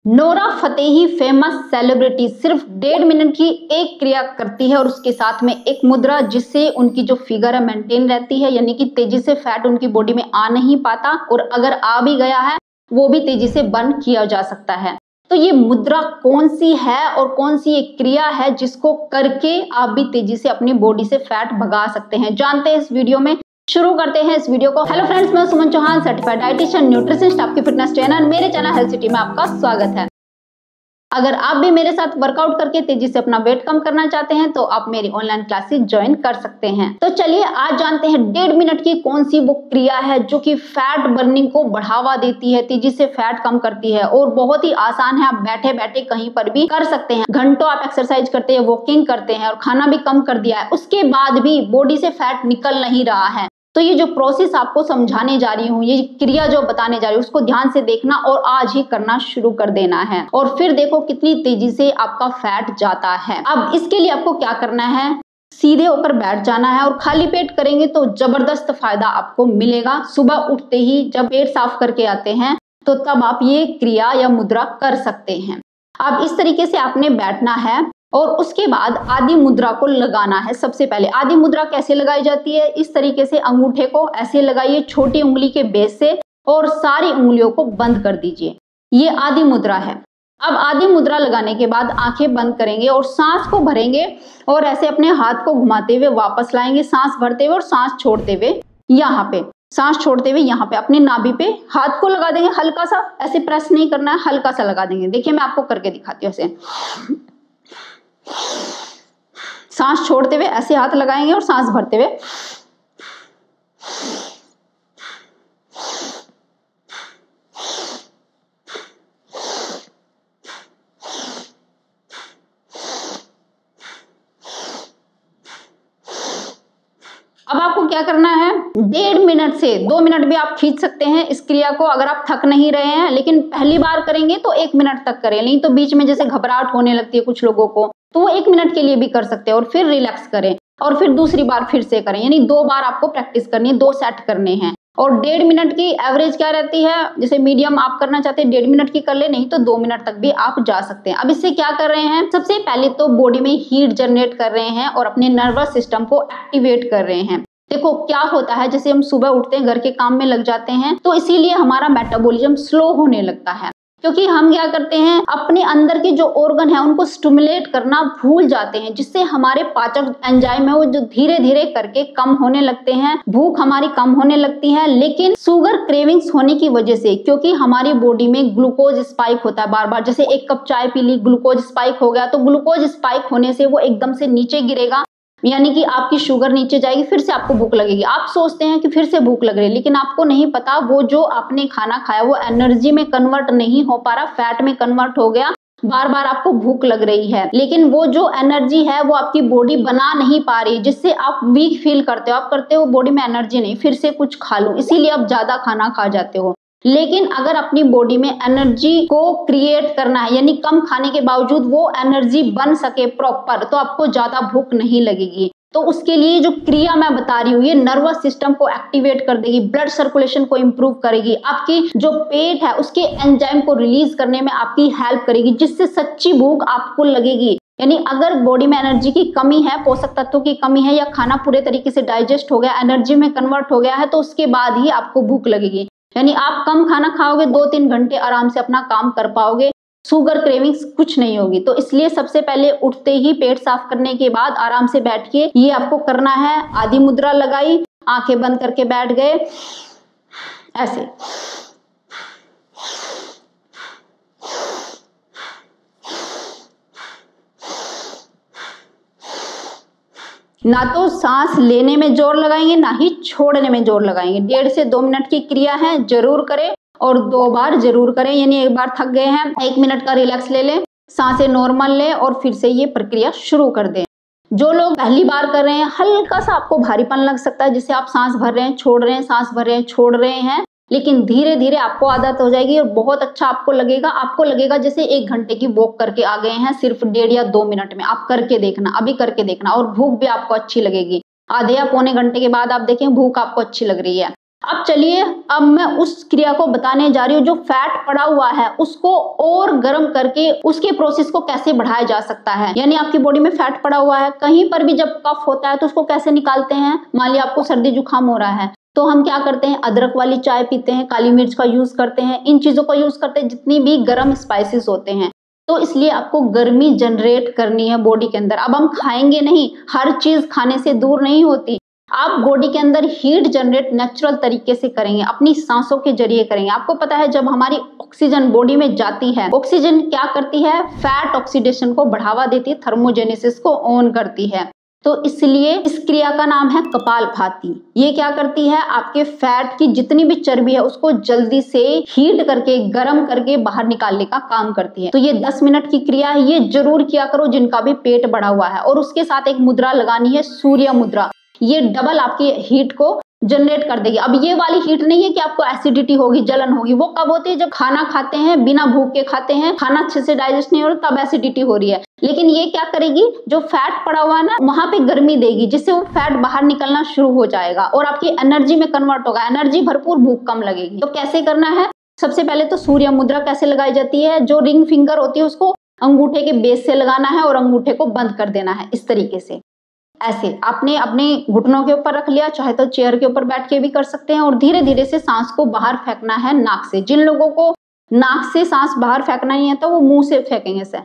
Nora Fatehi famous celebrity सिर्फ 1.5 minute की एक क्रिया करती है और उसके साथ में एक मुद्रा जिससे उनकी जो फिगर है मेंटेन रहती है, यानी कि तेजी से फैट उनकी बॉडी में आ नहीं पाता और अगर आ भी गया है वो भी तेजी से बर्न किया जा सकता है। तो ये मुद्रा कौन सी है और कौन सी एक क्रिया है जिसको करके आप भी तेजी से अपनी बॉडी से फैट भगा सकते हैं, जानते हैं इस वीडियो में। शुरू करते हैं इस वीडियो को। हेलो फ्रेंड्स, मैं सुमन चौहान, सर्टिफाइड डाइटिशियन, न्यूट्रिशनिस्ट, आपकी फिटनेस ट्रेनर। मेरे चैनल हेल्थ सिटी में आपका स्वागत है। अगर आप भी मेरे साथ वर्कआउट करके तेजी से अपना वेट कम करना चाहते हैं तो आप मेरी ऑनलाइन क्लासेस ज्वाइन कर सकते हैं। तो चलिए आज जानते हैं 1.5 मिनट की कौन सी वो क्रिया है जो कि फैट बर्निंग को बढ़ावा देती है, तेजी से फैट कम करती है और बहुत ही आसान है। आप बैठे बैठे कहीं पर भी कर सकते हैं। घंटों आप एक्सरसाइज करते हैं, वॉकिंग करते हैं और खाना भी कम कर दिया है, उसके बाद भी बॉडी से फैट निकल नहीं रहा है, तो ये जो प्रोसेस आपको समझाने जा रही हूँ, ये क्रिया जो बताने जा रही हूँ, उसको ध्यान से देखना और आज ही करना शुरू कर देना है और फिर देखो कितनी तेजी से आपका फैट जाता है। अब इसके लिए आपको क्या करना है, सीधे होकर बैठ जाना है और खाली पेट करेंगे तो जबरदस्त फायदा आपको मिलेगा। सुबह उठते ही जब पेट साफ करके आते हैं तो तब आप ये क्रिया या मुद्रा कर सकते हैं। अब इस तरीके से आपने बैठना है और उसके बाद आदि मुद्रा को लगाना है। सबसे पहले आदि मुद्रा कैसे लगाई जाती है, इस तरीके से अंगूठे को ऐसे लगाइए छोटी उंगली के बेस से और सारी उंगलियों को बंद कर दीजिए। ये आदि मुद्रा है। अब आदि मुद्रा लगाने के बाद आंखें बंद करेंगे और सांस को भरेंगे और ऐसे अपने हाथ को घुमाते हुए वापस लाएंगे, सांस भरते हुए और सांस छोड़ते हुए यहाँ पे, सांस छोड़ते हुए यहाँ पे अपने नाभि पे हाथ को लगा देंगे। हल्का सा, ऐसे प्रेस नहीं करना है, हल्का सा लगा देंगे। देखिए मैं आपको करके दिखाती हूँ। ऐसे सांस छोड़ते हुए ऐसे हाथ लगाएंगे और सांस भरते हुए अब आपको क्या करना है, 1.5 मिनट से 2 मिनट भी आप खींच सकते हैं इस क्रिया को अगर आप थक नहीं रहे हैं। लेकिन पहली बार करेंगे तो 1 मिनट तक करें, नहीं तो बीच में जैसे घबराहट होने लगती है कुछ लोगों को, तो वो 1 मिनट के लिए भी कर सकते हैं और फिर रिलैक्स करें और फिर दूसरी बार फिर से करें। यानी 2 बार आपको प्रैक्टिस करनी है, 2 सेट करने हैं। और 1.5 मिनट की एवरेज क्या रहती है, जैसे मीडियम आप करना चाहते हैं 1.5 मिनट की कर ले, नहीं तो 2 मिनट तक भी आप जा सकते हैं। अब इससे क्या कर रहे हैं, सबसे पहले तो बॉडी में हीट जनरेट कर रहे हैं और अपने नर्वस सिस्टम को एक्टिवेट कर रहे हैं। देखो क्या होता है, जैसे हम सुबह उठते हैं, घर के काम में लग जाते हैं, तो इसीलिए हमारा मेटाबॉलिज्म स्लो होने लगता है, क्योंकि हम क्या करते हैं, अपने अंदर के जो ऑर्गन है उनको स्टिमुलेट करना भूल जाते हैं, जिससे हमारे पाचक एंजाइम है वो जो धीरे धीरे करके कम होने लगते हैं, भूख हमारी कम होने लगती है। लेकिन शुगर क्रेविंग्स होने की वजह से, क्योंकि हमारी बॉडी में ग्लूकोज स्पाइक होता है बार बार, जैसे 1 कप चाय पी ली, ग्लूकोज स्पाइक हो गया, तो ग्लूकोज स्पाइक होने से वो एकदम से नीचे गिरेगा, यानी कि आपकी शुगर नीचे जाएगी, फिर से आपको भूख लगेगी। आप सोचते हैं कि फिर से भूख लग रही है, लेकिन आपको नहीं पता वो जो आपने खाना खाया वो एनर्जी में कन्वर्ट नहीं हो पा रहा, फैट में कन्वर्ट हो गया। बार बार आपको भूख लग रही है, लेकिन वो जो एनर्जी है वो आपकी बॉडी बना नहीं पा रही, जिससे आप वीक फील करते हो। आप करते हो बॉडी में एनर्जी नहीं, फिर से कुछ खा लो, इसीलिए आप ज्यादा खाना खा जाते हो। लेकिन अगर अपनी बॉडी में एनर्जी को क्रिएट करना है, यानी कम खाने के बावजूद वो एनर्जी बन सके प्रॉपर, तो आपको ज्यादा भूख नहीं लगेगी। तो उसके लिए जो क्रिया मैं बता रही हूँ, ये नर्वस सिस्टम को एक्टिवेट कर देगी, ब्लड सर्कुलेशन को इंप्रूव करेगी, आपकी जो पेट है उसके एंजाइम को रिलीज करने में आपकी हेल्प करेगी, जिससे सच्ची भूख आपको लगेगी। यानी अगर बॉडी में एनर्जी की कमी है, पोषक तत्वों की कमी है, या खाना पूरे तरीके से डाइजेस्ट हो गया, एनर्जी में कन्वर्ट हो गया है, तो उसके बाद ही आपको भूख लगेगी। यानी आप कम खाना खाओगे, 2-3 घंटे आराम से अपना काम कर पाओगे, शुगर क्रेविंग्स कुछ नहीं होगी। तो इसलिए सबसे पहले उठते ही पेट साफ करने के बाद आराम से बैठ के ये आपको करना है। आदि मुद्रा लगाई, आंखें बंद करके बैठ गए ऐसे। ना तो सांस लेने में जोर लगाएंगे, ना ही छोड़ने में जोर लगाएंगे। 1.5 से 2 मिनट की क्रिया है, जरूर करें और 2 बार जरूर करें। यानी एक बार थक गए हैं, 1 मिनट का रिलैक्स ले लें, सांसें नॉर्मल लें और फिर से ये प्रक्रिया शुरू कर दें। जो लोग पहली बार कर रहे हैं, हल्का सा आपको भारीपन लग सकता है, जिससे आप सांस भर रहे हैं, छोड़ रहे हैं, सांस भर रहे हैं, छोड़ रहे हैं, लेकिन धीरे धीरे आपको आदत हो जाएगी और बहुत अच्छा आपको लगेगा। आपको लगेगा जैसे 1 घंटे की वॉक करके आ गए हैं सिर्फ 1.5 या 2 मिनट में। आप करके देखना, अभी करके देखना, और भूख भी आपको अच्छी लगेगी। आधे या पौने घंटे के बाद आप देखें भूख आपको अच्छी लग रही है। अब चलिए, अब मैं उस क्रिया को बताने जा रही हूँ जो फैट पड़ा हुआ है उसको और गर्म करके उसके प्रोसेस को कैसे बढ़ाया जा सकता है। यानी आपकी बॉडी में फैट पड़ा हुआ है, कहीं पर भी जब कफ होता है तो उसको कैसे निकालते हैं। मान लिया आपको सर्दी जुकाम हो रहा है तो हम क्या करते हैं, अदरक वाली चाय पीते हैं, काली मिर्च का यूज करते हैं, इन चीजों का यूज करते हैं जितनी भी गर्म स्पाइसेस होते हैं। तो इसलिए आपको गर्मी जनरेट करनी है बॉडी के अंदर। अब हम खाएंगे नहीं, हर चीज खाने से दूर नहीं होती। आप बॉडी के अंदर हीट जनरेट नेचुरल तरीके से करेंगे, अपनी सांसों के जरिए करेंगे। आपको पता है जब हमारी ऑक्सीजन बॉडी में जाती है, ऑक्सीजन क्या करती है, फैट ऑक्सीडेशन को बढ़ावा देती है, थर्मोजेनेसिस को ऑन करती है। तो इसलिए इस क्रिया का नाम है कपालभाति। ये क्या करती है, आपके फैट की जितनी भी चर्बी है उसको जल्दी से हीट करके गर्म करके बाहर निकालने का काम करती है। तो ये 10 मिनट की क्रिया है, ये जरूर किया करो जिनका भी पेट बढ़ा हुआ है। और उसके साथ एक मुद्रा लगानी है, सूर्य मुद्रा। ये डबल आपकी हीट को जनरेट कर देगी। अब ये वाली हीट नहीं है कि आपको एसिडिटी होगी, जलन होगी, वो कब होती है जब खाना खाते हैं, बिना भूख के खाते हैं, खाना अच्छे से डाइजेस्ट नहीं हो रहा तब एसिडिटी हो रही है। लेकिन ये क्या करेगी, जो फैट पड़ा हुआ है ना वहां पे गर्मी देगी, जिससे वो फैट बाहर निकलना शुरू हो जाएगा और आपकी एनर्जी में कन्वर्ट होगा, एनर्जी भरपूर, भूख कम लगेगी। तो कैसे करना है, सबसे पहले तो सूर्य मुद्रा कैसे लगाई जाती है, जो रिंग फिंगर होती है उसको अंगूठे के बेस से लगाना है और अंगूठे को बंद कर देना है इस तरीके से। ऐसे आपने अपने घुटनों के ऊपर रख लिया, चाहे तो चेयर के ऊपर बैठ के भी कर सकते हैं। और धीरे धीरे से सांस को बाहर फेंकना है नाक से। जिन लोगों को नाक से सांस बाहर फेंकना नहीं आता वो मुंह से फेंकेंगे ऐसे।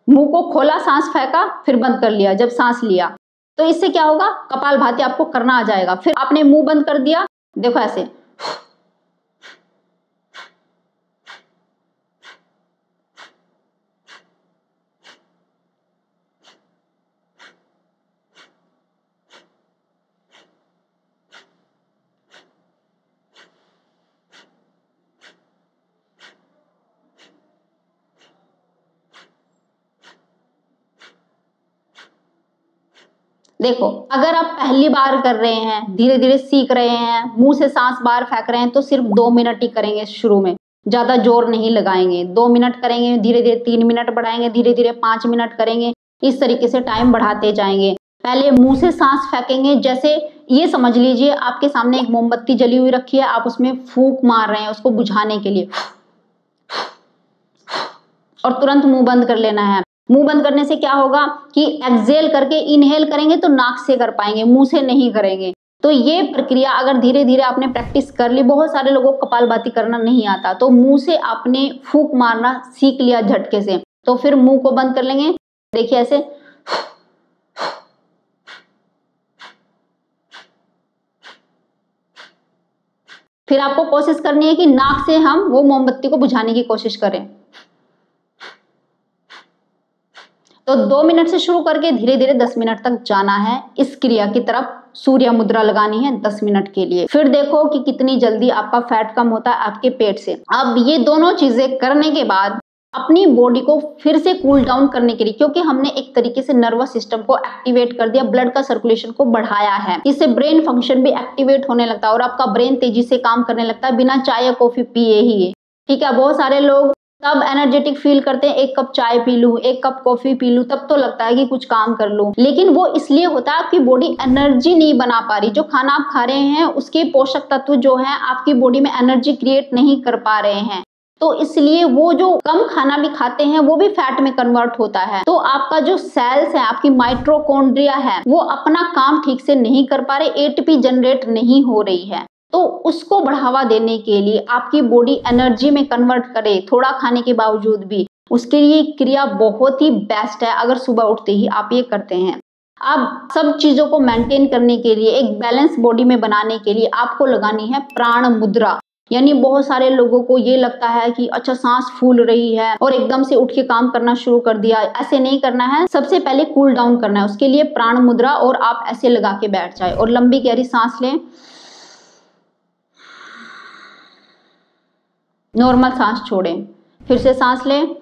मुंह को खोला, सांस फेंका, फिर बंद कर लिया जब सांस लिया। तो इससे क्या होगा, कपालभाति आपको करना आ जाएगा। फिर आपने मुंह बंद कर दिया, देखो ऐसे। देखो, अगर आप पहली बार कर रहे हैं, धीरे धीरे सीख रहे हैं, मुंह से सांस बाहर फेंक रहे हैं तो सिर्फ 2 मिनट ही करेंगे शुरू में, ज्यादा जोर नहीं लगाएंगे। 2 मिनट करेंगे, धीरे धीरे 3 मिनट बढ़ाएंगे, धीरे धीरे 5 मिनट करेंगे। इस तरीके से टाइम बढ़ाते जाएंगे। पहले मुंह से सांस फेंकेंगे, जैसे ये समझ लीजिए आपके सामने एक मोमबत्ती जली हुई रखी है, आप उसमें फूंक मार रहे हैं उसको बुझाने के लिए, और तुरंत मुंह बंद कर लेना है। मुंह बंद करने से क्या होगा कि एक्सहेल करके इनहेल करेंगे तो नाक से कर पाएंगे, मुंह से नहीं करेंगे। तो ये प्रक्रिया अगर धीरे धीरे आपने प्रैक्टिस कर ली, बहुत सारे लोगों को कपालभाति करना नहीं आता, तो मुंह से आपने फूंक मारना सीख लिया झटके से, तो फिर मुंह को बंद कर लेंगे। देखिए ऐसे, फिर आपको कोशिश करनी है कि नाक से हम वो मोमबत्ती को बुझाने की कोशिश करें। तो 2 मिनट से शुरू करके धीरे धीरे 10 मिनट तक जाना है इस क्रिया की तरफ। सूर्य मुद्रा लगानी है 10 मिनट के लिए। फिर देखो कि कितनी जल्दी आपका फैट कम होता है आपके पेट से। अब ये दोनों चीजें करने के बाद अपनी बॉडी को फिर से कूल डाउन करने के लिए, क्योंकि हमने एक तरीके से नर्वस सिस्टम को एक्टिवेट कर दिया, ब्लड का सर्कुलेशन को बढ़ाया है, इससे ब्रेन फंक्शन भी एक्टिवेट होने लगता है और आपका ब्रेन तेजी से काम करने लगता है बिना चाय या कॉफी पिए ही। ठीक है, बहुत सारे लोग तब एनर्जेटिक फील करते हैं, एक कप चाय पी लूं, एक कप कॉफी पी लूं, तब तो लगता है कि कुछ काम कर लूं। लेकिन वो इसलिए होता है आपकी बॉडी एनर्जी नहीं बना पा रही। जो खाना आप खा रहे हैं उसके पोषक तत्व जो है आपकी बॉडी में एनर्जी क्रिएट नहीं कर पा रहे हैं, तो इसलिए वो जो कम खाना भी खाते हैं वो भी फैट में कन्वर्ट होता है। तो आपका जो सेल्स है, आपकी माइटोकॉन्ड्रिया है, वो अपना काम ठीक से नहीं कर पा रहे, एटीपी जनरेट नहीं हो रही है। तो उसको बढ़ावा देने के लिए आपकी बॉडी एनर्जी में कन्वर्ट करे थोड़ा खाने के बावजूद भी, उसके लिए क्रिया बहुत ही बेस्ट है अगर सुबह उठते ही आप ये करते हैं। अब सब चीजों को मेंटेन करने के लिए, एक बैलेंस बॉडी में बनाने के लिए आपको लगानी है प्राण मुद्रा। यानी बहुत सारे लोगों को ये लगता है कि अच्छा सांस फूल रही है और एकदम से उठ के काम करना शुरू कर दिया, ऐसे नहीं करना है। सबसे पहले कूल डाउन करना है, उसके लिए प्राण मुद्रा, और आप ऐसे लगा के बैठ जाए और लंबी गहरी सांस लें, नॉर्मल सांस छोड़ें, फिर से सांस लें,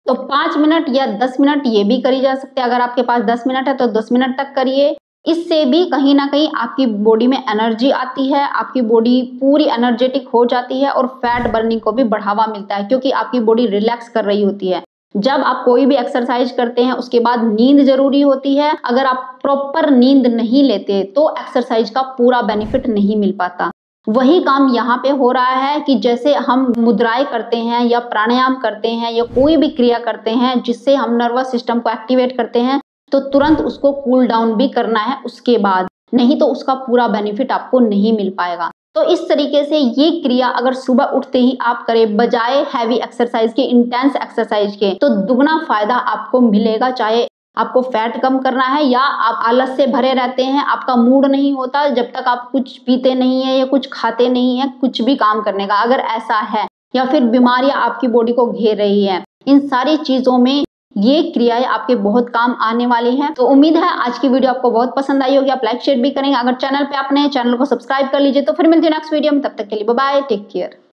तो 5 मिनट या 10 मिनट ये भी करी जा सकते हैं। अगर आपके पास 10 मिनट है तो 10 मिनट तक करिए। इससे भी कहीं ना कहीं आपकी बॉडी में एनर्जी आती है, आपकी बॉडी पूरी एनर्जेटिक हो जाती है और फैट बर्निंग को भी बढ़ावा मिलता है, क्योंकि आपकी बॉडी रिलैक्स कर रही होती है। जब आप कोई भी एक्सरसाइज करते हैं उसके बाद नींद जरूरी होती है। अगर आप प्रॉपर नींद नहीं लेते तो एक्सरसाइज का पूरा बेनिफिट नहीं मिल पाता। वही काम यहाँ पे हो रहा है कि जैसे हम मुद्राएं करते हैं या प्राणायाम करते हैं या कोई भी क्रिया करते हैं जिससे हम नर्वस सिस्टम को एक्टिवेट करते हैं, तो तुरंत उसको कूल डाउन भी करना है उसके बाद, नहीं तो उसका पूरा बेनिफिट आपको नहीं मिल पाएगा। तो इस तरीके से ये क्रिया अगर सुबह उठते ही आप करें बजाय हैवी एक्सरसाइज के, इंटेंस एक्सरसाइज के, तो दुगना फायदा आपको मिलेगा। चाहे आपको फैट कम करना है या आप आलस से भरे रहते हैं, आपका मूड नहीं होता जब तक आप कुछ पीते नहीं है या कुछ खाते नहीं है कुछ भी काम करने का, अगर ऐसा है, या फिर बीमारियां आपकी बॉडी को घेर रही है, इन सारी चीजों में ये क्रियाएं आपके बहुत काम आने वाली हैं। तो उम्मीद है आज की वीडियो आपको बहुत पसंद आई होगी। आप लाइक शेयर भी करेंगे। अगर चैनल पे आप नए, चैनल को सब्सक्राइब कर लीजिए। तो फिर मिलते हैं नेक्स्ट वीडियो में, तब तक के लिए बाय बाय, टेक केयर।